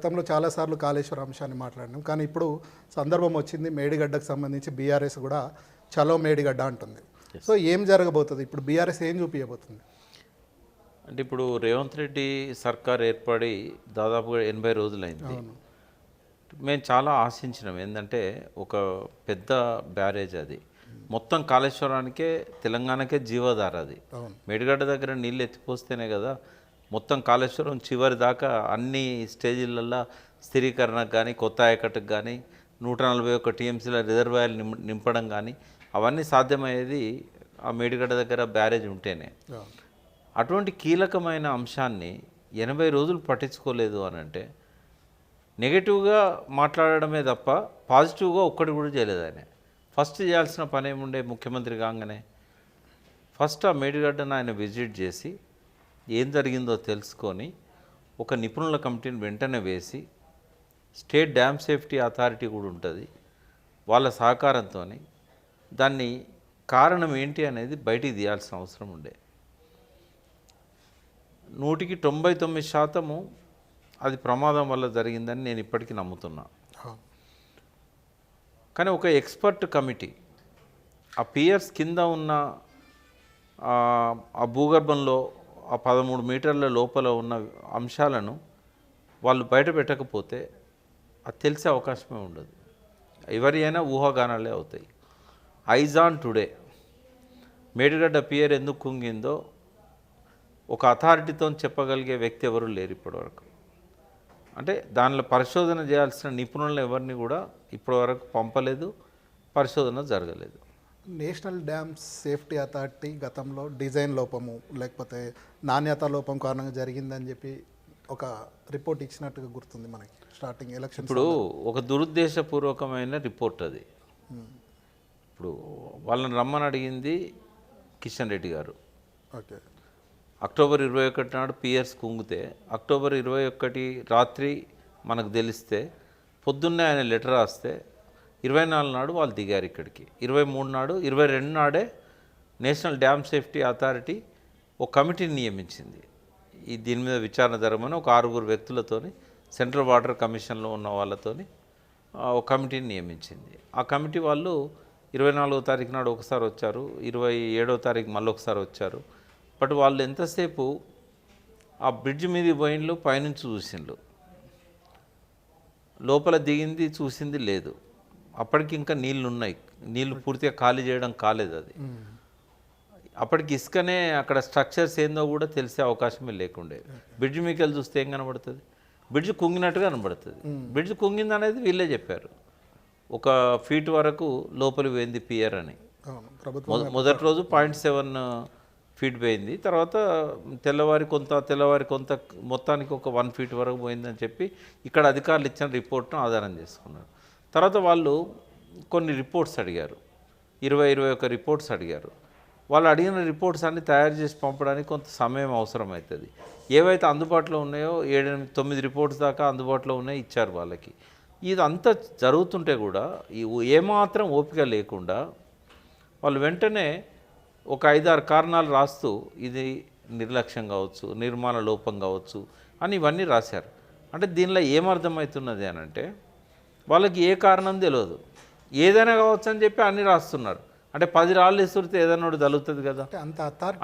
గతంలో చాలాసార్లు కాళేశ్వరం అంశాన్ని మాట్లాడినాం, కానీ ఇప్పుడు సందర్భం వచ్చింది మేడిగడ్డకు సంబంధించి బీఆర్ఎస్ కూడా చలో మేడిగడ్డ అంటుంది. సో ఏం జరగబోతుంది ఇప్పుడు? బీఆర్ఎస్ ఏం చూపించబోతుంది? అంటే ఇప్పుడు రేవంత్ రెడ్డి సర్కార్ ఏర్పడి దాదాపుగా 80 రోజులైంది. మేము చాలా ఆశించినాం ఏంటంటే ఒక పెద్ద బ్యారేజ్ అది మొత్తం కాళేశ్వరానికే తెలంగాణకే జీవధార. అది మేడిగడ్డ దగ్గర నీళ్ళు ఎత్తిపోస్తేనే కదా మొత్తం కాళేశ్వరం చివరి దాకా అన్ని స్టేజీలల్లో స్థిరీకరణకు కానీ కొత్త ఆయకట్టుకు కానీ 141 టీఎంసీల రిజర్వాయర్లు నింపడం కానీ అవన్నీ సాధ్యమయ్యేది ఆ మేడిగడ్డ దగ్గర బ్యారేజ్ ఉంటేనే. అటువంటి కీలకమైన అంశాన్ని 80 రోజులు పట్టించుకోలేదు అని అంటే నెగిటివ్గా మాట్లాడడమే తప్ప పాజిటివ్గా ఒక్కటి కూడా చేయలేదు. ఆయన ఫస్ట్ చేయాల్సిన పని ఏముండే? ముఖ్యమంత్రి కాగానే ఫస్ట్ ఆ మేడిగడ్డను ఆయన విజిట్ చేసి ఏం జరిగిందో తెలుసుకొని ఒక నిపుణుల కమిటీని వెంటనే వేసి స్టేట్ డ్యామ్ సేఫ్టీ అథారిటీ కూడా ఉంటుంది వాళ్ళ సహకారంతో దాన్ని కారణం ఏంటి అనేది బయటికి తీయాల్సిన అవసరం ఉండే. 99% అది ప్రమాదం వల్ల జరిగిందని నేను ఇప్పటికీ నమ్ముతున్నా. కానీ ఒక ఎక్స్పర్ట్ కమిటీ ఆ పియర్స్ కింద ఉన్న ఆ భూగర్భంలో ఆ 13 మీటర్ల లోపల ఉన్న అంశాలను వాళ్ళు బయట పెట్టకపోతే అది తెలిసే అవకాశమే ఉండదు. ఎవరి అయినా ఊహాగానాలే అవుతాయి. Eyes on today Medigadda pier ఎందుకు కుంగిందో ఒక అథారిటీతో చెప్పగలిగే వ్యక్తి ఎవరు లేరు ఇప్పటివరకు. అంటే దానిలో పరిశోధన చేయాల్సిన నిపుణులను ఎవరిని కూడా ఇప్పటివరకు పంపలేదు, పరిశోధన జరగలేదు. నేషనల్ డ్యామ్ సేఫ్టీ అథారిటీ గతంలో డిజైన్ లోపము లేకపోతే నాణ్యత లోపం కారణంగా జరిగిందని చెప్పి ఒక రిపోర్ట్ ఇచ్చినట్టుగా గుర్తుంది మనకి స్టార్టింగ్ ఎలక్షన్. ఇప్పుడు ఒక దురుద్దేశపూర్వకమైన రిపోర్ట్ అది. ఇప్పుడు వాళ్ళని రమ్మని అడిగింది కిషన్ రెడ్డి గారు. ఓకే. అక్టోబర్ 21 నాడు పియర్స్ కుంగితే అక్టోబర్ 21 రాత్రి మనకు తెలిస్తే పొద్దున్నే ఆయన లెటర్ రాస్తే 24 నాడు వాళ్ళు దిగారు ఇక్కడికి. 23 నాడు 22 నాడే నేషనల్ డ్యామ్ సేఫ్టీ అథారిటీ ఒక కమిటీని నియమించింది. దీని మీద విచారణ జరగమని ఒక 6 వ్యక్తులతోని సెంట్రల్ వాటర్ కమిషన్లో ఉన్న వాళ్ళతోని ఒక కమిటీని నియమించింది. ఆ కమిటీ వాళ్ళు 24వ తారీఖు నాడు ఒకసారి వచ్చారు, 27వ తారీఖు మళ్ళీ ఒకసారి వచ్చారు. బట్ వాళ్ళు ఎంతసేపు ఆ బ్రిడ్జ్ మీద పోయిండ్లు, పైనుంచి చూసిండ్లు, లోపల దిగింది చూసింది లేదు. అప్పటికి ఇంకా నీళ్ళు ఉన్నాయి, నీళ్ళు పూర్తిగా ఖాళీ చేయడం కాలేదు. అది అప్పటికి ఇసుకనే అక్కడ స్ట్రక్చర్స్ ఏందో కూడా తెలిసే అవకాశమే లేకుండే. బ్రిడ్జ్ మీకెళ్ళి చూస్తే ఏం కనబడుతుంది? బ్రిడ్జ్ కుంగినట్టుగా కనబడుతుంది. బ్రిడ్జ్ కుంగింది అనేది వీళ్ళే చెప్పారు. 1 ఫీట్ వరకు లోపలి పోయింది పియర్ అని. మొదటి రోజు 0.7 ఫీట్ పోయింది, తర్వాత తెల్లవారి కొంత మొత్తానికి ఒక 1 ఫీట్ వరకు పోయిందని చెప్పి ఇక్కడ అధికారులు ఇచ్చిన రిపోర్ట్ను ఆధారం చేసుకున్నారు. తర్వాత వాళ్ళు కొన్ని రిపోర్ట్స్ అడిగారు, 21 రిపోర్ట్స్ అడిగారు. వాళ్ళు అడిగిన రిపోర్ట్స్ అన్ని తయారు చేసి పంపడానికి కొంత సమయం అవసరమవుతుంది. ఏవైతే అందుబాటులో ఉన్నాయో 7-9 రిపోర్ట్స్ దాకా అందుబాటులో ఉన్నాయి, ఇచ్చారు వాళ్ళకి. ఇదంతా జరుగుతుంటే కూడా ఏమాత్రం ఓపిక లేకుండా వాళ్ళు వెంటనే ఒక 5-6 కారణాలు రాస్తూ ఇది నిర్లక్ష్యం కావచ్చు, నిర్మాణ లోపం కావచ్చు అని ఇవన్నీ రాశారు. అంటే దీనిలో ఏమర్థమవుతున్నది అని అంటే వాళ్ళకి ఏ కారణం తెలియదు, ఏదైనా కావచ్చు అని చెప్పి అన్నీ రాస్తున్నారు. అంటే 10 రాళ్ళు ఇస్తుంటే ఏదైనా ఒకటి తగులుతుంది కదా.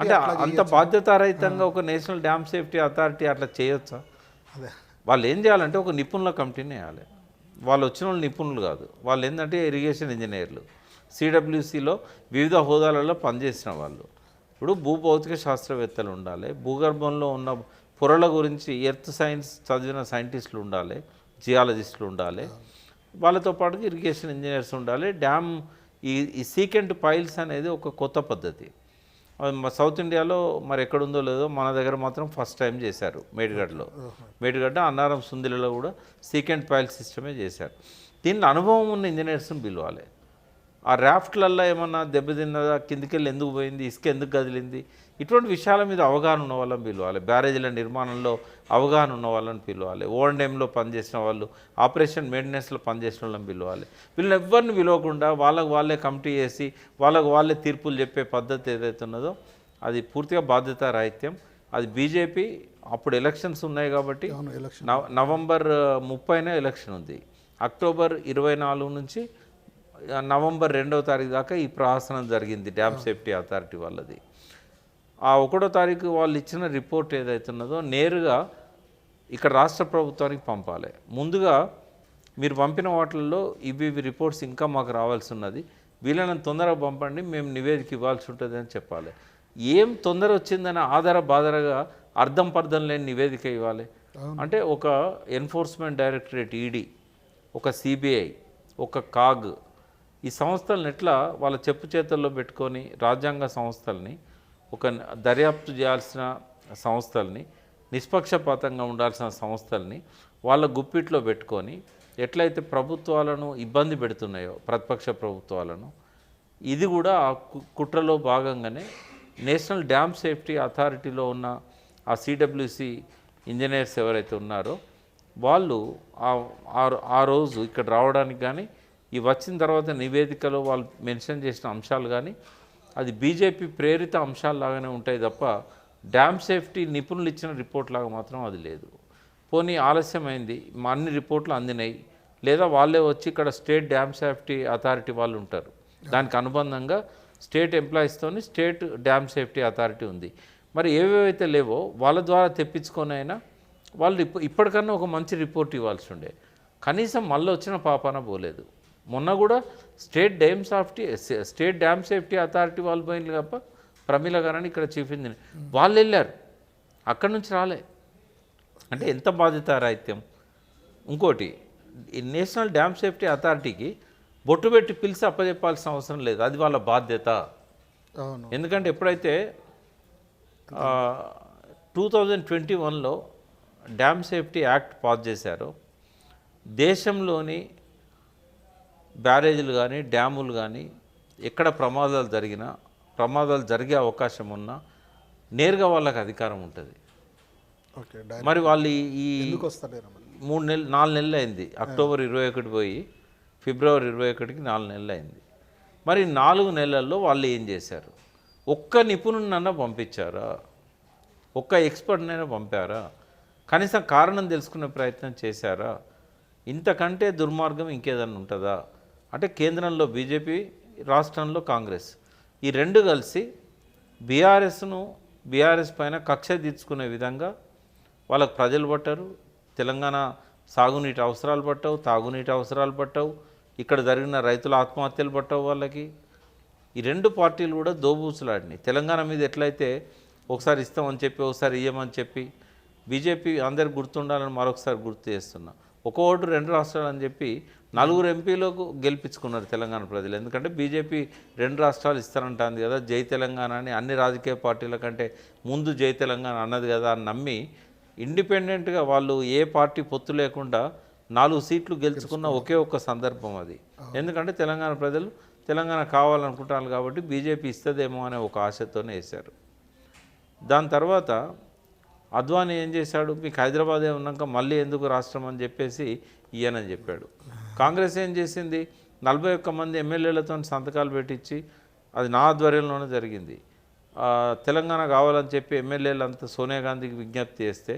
అంటే అంత బాధ్యతారహితంగా ఒక నేషనల్ డ్యామ్ సేఫ్టీ అథారిటీ అట్లా చేయొచ్చా? వాళ్ళు ఏం చేయాలంటే ఒక నిపుణుల కమిటీని వేయాలి. వాళ్ళు వచ్చిన వాళ్ళు నిపుణులు కాదు, వాళ్ళు ఏంటంటే ఇరిగేషన్ ఇంజనీర్లు, సిడబ్ల్యూసిలో వివిధ హోదాలలో పనిచేసిన వాళ్ళు. ఇప్పుడు భూభౌతిక శాస్త్రవేత్తలు ఉండాలి, భూగర్భంలో ఉన్న పొరల గురించి ఎర్త్ సైన్స్ చదివిన సైంటిస్టులు ఉండాలి, జియాలజిస్టులు ఉండాలి, వాళ్ళతో పాటు ఇరిగేషన్ ఇంజనీర్స్ ఉండాలి. డ్యామ్ ఈ సీకెంట్ పైల్స్ అనేది ఒక కొత్త పద్ధతి. సౌత్ ఇండియాలో మరి ఎక్కడుందో లేదో, మన దగ్గర మాత్రం ఫస్ట్ టైం చేశారు మేడిగడ్డలో. మేడిగడ్డ, అన్నారం, సుందిలలో కూడా సీకెంట్ పైల్ సిస్టమే చేశారు. దీనిలో అనుభవం ఉన్న ఇంజనీర్స్ని పిలవాలి. ఆ రాఫ్ట్లల్లో ఏమన్నా దెబ్బతిన్నదా, కిందికెళ్ళి ఎందుకు పోయింది, ఇసుక ఎందుకు కదిలింది, ఇటువంటి విషయాల మీద అవగాహన ఉన్న వాళ్ళని పిలవాలి. బ్యారేజీల నిర్మాణంలో అవగాహన ఉన్న వాళ్ళని పిలవాలి. ఓఎండ్ఎంలో పనిచేసిన వాళ్ళు, ఆపరేషన్ మెయింటెనెన్స్లో పనిచేసిన వాళ్ళని పిలవాలి. వీళ్ళని ఎవరిని పిలవకుండా వాళ్ళే కమిటీ చేసి వాళ్ళే తీర్పులు చెప్పే పద్ధతి ఏదైతే ఉన్నదో అది పూర్తిగా బాధ్యతారాహిత్యం. అది బీజేపీ అప్పుడు ఎలక్షన్స్ ఉన్నాయి కాబట్టి అవును ఎలక్షన్ నవంబర్ 30న ఎలక్షన్ ఉంది. అక్టోబర్ 24 నుంచి నవంబర్ 2వ తారీఖు దాకా ఈ ప్రహసనం జరిగింది డ్యామ్ సేఫ్టీ అథారిటీ వాళ్ళది. ఆ 1వ తారీఖు వాళ్ళు ఇచ్చిన రిపోర్ట్ ఏదైతున్నదో నేరుగా ఇక్కడ రాష్ట్ర ప్రభుత్వానికి పంపాలి. ముందుగా మీరు పంపిన వాటిల్లో ఇవి రిపోర్ట్స్ ఇంకా మాకు రావాల్సి ఉన్నది, వీళ్ళని తొందరగా పంపండి, మేము నివేదిక ఇవ్వాల్సి ఉంటుంది అని చెప్పాలి. ఏం తొందర వచ్చిందని ఆధార బాధరగా అర్థం పర్థం లేని నివేదిక ఇవ్వాలి. అంటే ఒక ఎన్ఫోర్స్మెంట్ డైరెక్టరేట్ ఈడీ, ఒక సిబిఐ, ఒక కాగ్, ఈ సంస్థలను ఎట్లా వాళ్ళ చెప్పు చేతుల్లో పెట్టుకొని రాజ్యాంగ సంస్థల్ని, ఒక దర్యాప్తు చేయాల్సిన సంస్థల్ని, నిష్పక్షపాతంగా ఉండాల్సిన సంస్థల్ని వాళ్ళ గుప్పిట్లో పెట్టుకొని ఎట్లయితే ప్రభుత్వాలను ఇబ్బంది పెడుతున్నాయో ప్రతిపక్ష ప్రభుత్వాలను, ఇది కూడా ఆ కుట్రలో భాగంగానే నేషనల్ డ్యామ్ సేఫ్టీ అథారిటీలో ఉన్న ఆ సిడబ్ల్యూసి ఇంజనీర్స్ ఎవరైతే ఉన్నారో వాళ్ళు ఆ రోజు ఇక్కడ రావడానికి కానీ ఈ వచ్చిన తర్వాత నివేదికలో వాళ్ళు మెన్షన్ చేసిన అంశాలు కానీ అది బీజేపీ ప్రేరిత అంశాల్లాగానే ఉంటాయి తప్ప డ్యామ్ సేఫ్టీ నిపుణులు ఇచ్చిన రిపోర్ట్ లాగా మాత్రం అది లేదు. పోనీ ఆలస్యమైంది, మా అన్ని రిపోర్ట్లు అందినాయి, లేదా వాళ్ళే వచ్చి ఇక్కడ స్టేట్ డ్యామ్ సేఫ్టీ అథారిటీ వాళ్ళు ఉంటారు, దానికి అనుబంధంగా స్టేట్ ఎంప్లాయీస్తోని స్టేట్ డ్యామ్ సేఫ్టీ అథారిటీ ఉంది. మరి ఏవేవైతే లేవో వాళ్ళ ద్వారా తెప్పించుకొని అయినా వాళ్ళు ఇప్పటికన్నా ఒక మంచి రిపోర్ట్ ఇవ్వాల్సి ఉండే, కనీసం మళ్ళీ వచ్చిన పాపాన పోలేదు. మొన్న కూడా స్టేట్ డ్యామ్ సేఫ్టీ అథారిటీ వాళ్ళు పోయింది తప్ప ప్రమీల గారని ఇక్కడ చీఫ్ ఇంజనీర్ వాళ్ళు వెళ్ళారు, అక్కడి నుంచి రాలే. అంటే ఎంత బాధ్యతారాహిత్యం. ఇంకోటి, ఈ నేషనల్ డ్యామ్ సేఫ్టీ అథారిటీకి బొట్టు పెట్టి పిలిచి అప్పచెప్పాల్సిన అవసరం లేదు, అది వాళ్ళ బాధ్యత. ఎందుకంటే ఎప్పుడైతే 2021లో డ్యామ్ సేఫ్టీ యాక్ట్ పాస్ చేశారో దేశంలోని బ్యారేజీలు కానీ డ్యాములు కానీ ఎక్కడ ప్రమాదాలు జరిగే అవకాశం ఉన్నా నేరుగా వాళ్ళకి అధికారం ఉంటుంది. మరి వాళ్ళు ఈ 4 నెలలు అయింది, అక్టోబర్ 21 పోయి ఫిబ్రవరి 21కి 4 నెలలు అయింది. మరి 4 నెలల్లో వాళ్ళు ఏం చేశారు? ఒక్క నిపుణుడినైనా పంపించారా? ఒక్క ఎక్స్పర్ట్నైనా పంపారా? కనీసం కారణం తెలుసుకునే ప్రయత్నం చేశారా? ఇంతకంటే దుర్మార్గం ఇంకేదన్నా ఉంటుందా? అంటే కేంద్రంలో బీజేపీ, రాష్ట్రంలో కాంగ్రెస్, ఈ రెండు కలిసి బీఆర్ఎస్ పైన కక్ష తీర్చుకునే విధంగా వాళ్ళకు ప్రజలు పట్టారు. తెలంగాణ సాగునీటి అవసరాలు పట్టవు, తాగునీటి అవసరాలు పట్టవు, ఇక్కడ జరిగిన రైతుల ఆత్మహత్యలు పట్టవు వాళ్ళకి. ఈ రెండు పార్టీలు కూడా దోబూసులాడినాయి. తెలంగాణ మీద ఎట్లయితే ఒకసారి ఇస్తామని చెప్పి ఒకసారి ఇయ్యమని చెప్పి బీజేపీ అందరికి గుర్తుండాలని మరొకసారి గుర్తు చేస్తున్నా. ఒక ఓటు 2 రాష్ట్రాలు అని చెప్పి 4 ఎంపీలకు గెలిపించుకున్నారు తెలంగాణ ప్రజలు. ఎందుకంటే బీజేపీ 2 రాష్ట్రాలు ఇస్తానంటుంది కదా, జై తెలంగాణ అని అన్ని రాజకీయ పార్టీల కంటే ముందు జై తెలంగాణ అన్నది కదా అని నమ్మి ఇండిపెండెంట్గా వాళ్ళు ఏ పార్టీ పొత్తు లేకుండా 4 సీట్లు గెలుచుకున్న ఒకే ఒక్క సందర్భం అది. ఎందుకంటే తెలంగాణ ప్రజలు తెలంగాణ కావాలనుకుంటారు కాబట్టి బీజేపీ ఇస్తుందేమో అనే ఒక ఆశతోనే వేశారు. దాని తర్వాత అద్వానీ ఏం చేశాడు? మీకు హైదరాబాదే ఉన్నాక మళ్ళీ ఎందుకు రాష్ట్రం అని చెప్పేసి ఇయ్యనని చెప్పాడు. కాంగ్రెస్ ఏం చేసింది? 41 మంది ఎమ్మెల్యేలతో సంతకాలు పెట్టించి, అది నా ఆధ్వర్యంలోనే జరిగింది, తెలంగాణ కావాలని చెప్పి ఎమ్మెల్యేలంతా సోనియా గాంధీకి విజ్ఞప్తి చేస్తే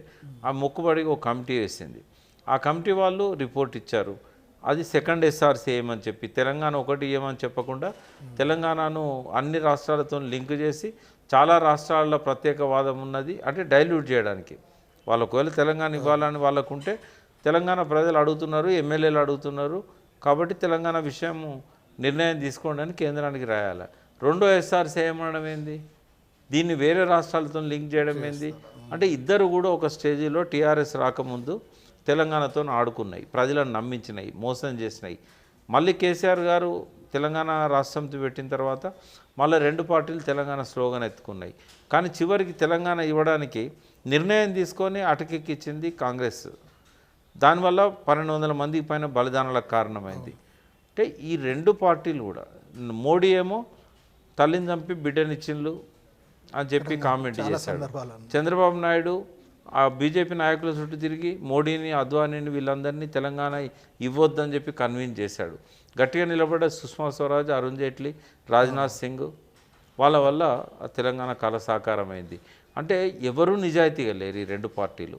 ఆ మొక్కుబడికి ఒక కమిటీ వేసింది. ఆ కమిటీ వాళ్ళు రిపోర్ట్ ఇచ్చారు, అది సెకండ్ ఎస్ఆర్సీ ఏమని చెప్పి తెలంగాణ ఒకటి ఏమని చెప్పకుండా తెలంగాణను అన్ని రాష్ట్రాలతో లింక్ చేసి చాలా రాష్ట్రాల్లో ప్రత్యేకవాదం ఉన్నది అంటే డైల్యూట్ చేయడానికి. వాళ్ళు ఒకవేళ తెలంగాణ ఇవ్వాలని వాళ్ళకుంటే తెలంగాణ ప్రజలు అడుగుతున్నారు, ఎమ్మెల్యేలు అడుగుతున్నారు కాబట్టి తెలంగాణ విషయం నిర్ణయం తీసుకోండి అని కేంద్రానికి రాయాలి. రెండో ఎస్ఆర్సీ ఏమనడం ఏంది? దీన్ని వేరే రాష్ట్రాలతో లింక్ చేయడం ఏంది? అంటే ఇద్దరు కూడా ఒక స్టేజీలో టీఆర్ఎస్ రాకముందు తెలంగాణతో ఆడుకున్నాయి, ప్రజలను నమ్మించినాయి, మోసం చేసినాయి. మళ్ళీ కేసీఆర్ గారు తెలంగాణ రాష్ట్రంతో పెట్టిన తర్వాత మళ్ళీ 2 పార్టీలు తెలంగాణ స్లోగన్ ఎత్తుకున్నాయి. కానీ చివరికి తెలంగాణ ఇవ్వడానికి నిర్ణయం తీసుకొని అటకెక్కించింది కాంగ్రెస్. దానివల్ల 1200 మందికి పైన బలిదానాలకు కారణమైంది. అంటే ఈ 2 పార్టీలు కూడా, మోడీ ఏమో తల్లిని చంపి బిడ్డనిచ్చిండ్లు అని చెప్పి కామెంట్ చేశాడు. చంద్రబాబు నాయుడు ఆ బీజేపీ నాయకుల చుట్టూ తిరిగి మోడీని, అద్వానీని వీళ్ళందరినీ తెలంగాణ ఇవ్వొద్దని చెప్పి కన్విన్స్ చేశాడు. గట్టిగా నిలబడ్డ సుష్మా స్వరాజ్, అరుణ్ జైట్లీ, రాజ్నాథ్ సింగ్, వాళ్ళ వల్ల ఆ తెలంగాణ కళ సాకారమైంది. అంటే ఎవరూ నిజాయితీగా లేరు ఈ రెండు పార్టీలు.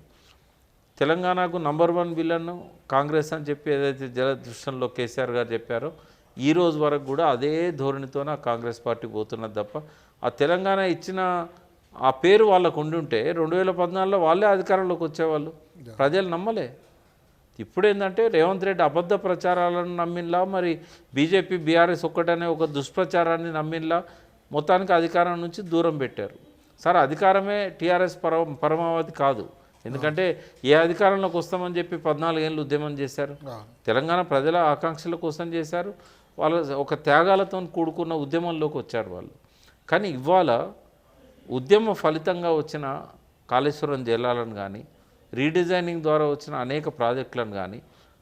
తెలంగాణకు నంబర్ 1 విలన్ కాంగ్రెస్ అని చెప్పి ఏదైతే జలదృష్టంలో కేసీఆర్ గారు చెప్పారో ఈ రోజు వరకు కూడా అదే ధోరణితోనే కాంగ్రెస్ పార్టీ పోతున్నది తప్ప ఆ తెలంగాణ ఇచ్చిన ఆ పేరు వాళ్ళకు ఉండుంటే 2014లో వాళ్ళే అధికారంలోకి వచ్చేవాళ్ళు. ప్రజలు నమ్మలే. ఇప్పుడు ఏంటంటే రేవంత్ రెడ్డి అబద్ధ ప్రచారాలను నమ్మిన్లా, మరి బీజేపీ బీఆర్ఎస్ ఒక్కటనే ఒక దుష్ప్రచారాన్ని నమ్మిన్లా మొత్తానికి అధికారం నుంచి దూరం పెట్టారు. సార్ అధికారమే టీఆర్ఎస్ పరమావధి కాదు. ఎందుకంటే ఏ అధికారంలోకి వస్తామని చెప్పి 14 ఏళ్ళు ఉద్యమం చేశారు. తెలంగాణ ప్రజల ఆకాంక్షల కోసం చేశారు. వాళ్ళ ఒక త్యాగాలతో కూడుకున్న ఉద్యమంలోకి వచ్చారు వాళ్ళు. కానీ ఇవాళ ఉద్యమ ఫలితంగా వచ్చిన కాళేశ్వరం జలాలను కానీ రీడిజైనింగ్ ద్వారా వచ్చిన అనేక ప్రాజెక్టులను కానీ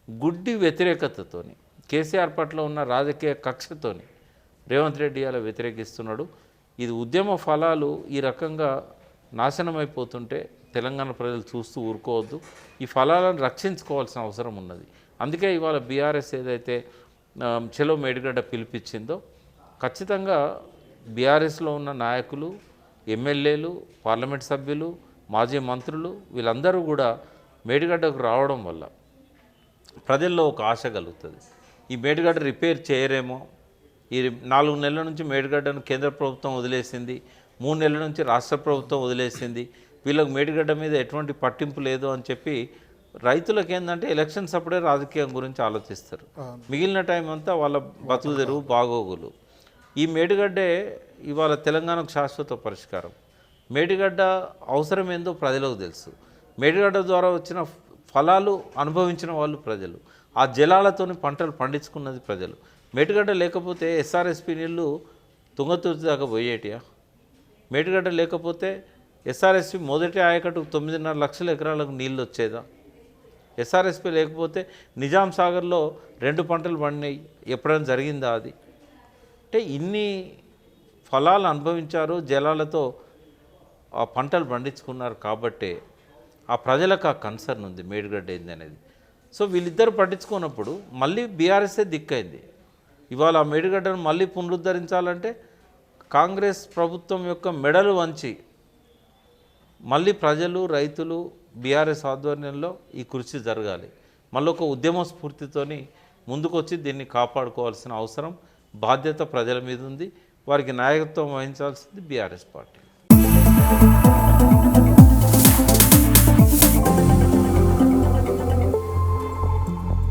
గుడ్డి వ్యతిరేకతతోని కేసీఆర్ పట్ల ఉన్న రాజకీయ కక్షతోని రేవంత్ రెడ్డి అలా వ్యతిరేకిస్తున్నాడు. ఇది ఉద్యమ ఫలాలు ఈ రకంగా నాశనమైపోతుంటే తెలంగాణ ప్రజలు చూస్తూ ఊరుకోవద్దు. ఈ ఫలాలను రక్షించుకోవాల్సిన అవసరం ఉన్నది. అందుకే ఇవాళ బీఆర్ఎస్ ఏదైతే చెలో మేడిగడ్డ పిలిపించిందో ఖచ్చితంగా బీఆర్ఎస్లో ఉన్న నాయకులు, ఎమ్మెల్యేలు, పార్లమెంట్ సభ్యులు, మాజీ మంత్రులు వీళ్ళందరూ కూడా మేడిగడ్డకు రావడం వల్ల ప్రజల్లో ఒక ఆశ కలుగుతుంది. ఈ మేడిగడ్డ రిపేర్ చేయరేమో, ఈ 4 నెలల నుంచి మేడిగడ్డను కేంద్ర ప్రభుత్వం వదిలేసింది, 3 నెలల నుంచి రాష్ట్ర ప్రభుత్వం వదిలేసింది, వీళ్ళకి మేడిగడ్డ మీద ఎటువంటి పట్టింపు లేదు అని చెప్పి రైతులకు ఏంటంటే ఎలక్షన్స్ అప్పుడే రాజకీయం గురించి ఆలోచిస్తారు. మిగిలిన టైం అంతా వాళ్ళ బతుకు తెరువు బాగోగులు. ఈ మేడిగడ్డే ఇవాళ తెలంగాణకు శాశ్వత పరిష్కారం. మేడిగడ్డ అవసరం ఏందో ప్రజలకు తెలుసు. మేడిగడ్డ ద్వారా వచ్చిన ఫలాలు అనుభవించిన వాళ్ళు ప్రజలు. ఆ జలాలతోని పంటలు పండించుకున్నది ప్రజలు. మేడిగడ్డ లేకపోతే ఎస్ఆర్ఎస్పి నీళ్ళు తుంగతుర్తి దాకా పోయేటియా? మేడిగడ్డ లేకపోతే ఎస్ఆర్ఎస్పి మొదటి ఆయకట్టుకు 9.5 లక్షల ఎకరాలకు నీళ్ళు వచ్చేదా? ఎస్ఆర్ఎస్పి లేకపోతే నిజాం సాగర్లో 2 పంటలు పండినాయి, ఎప్పుడైనా జరిగిందా అది? అంటే ఇన్ని ఫలాలు అనుభవించారు, జలాలతో ఆ పంటలు పండించుకున్నారు కాబట్టే ఆ ప్రజలకు ఆ కన్సర్న్ ఉంది మేడిగడ్డ ఏంది అనేది. సో వీళ్ళిద్దరు పట్టించుకున్నప్పుడు మళ్ళీ బీఆర్ఎస్ఏ దిక్కైంది. ఇవాళ ఆ మేడిగడ్డను మళ్ళీ పునరుద్ధరించాలంటే కాంగ్రెస్ ప్రభుత్వం యొక్క మెడలు వంచి మళ్ళీ ప్రజలు, రైతులు బీఆర్ఎస్ ఆధ్వర్యంలో ఈ కృషి జరగాలి. మళ్ళీ ఒక ఉద్యమ స్ఫూర్తితోని ముందుకొచ్చి దీన్ని కాపాడుకోవాల్సిన అవసరం, బాధ్యత ప్రజల మీద ఉంది. వారికి నాయకత్వం వహించాల్సింది బీఆర్ఎస్ పార్టీ.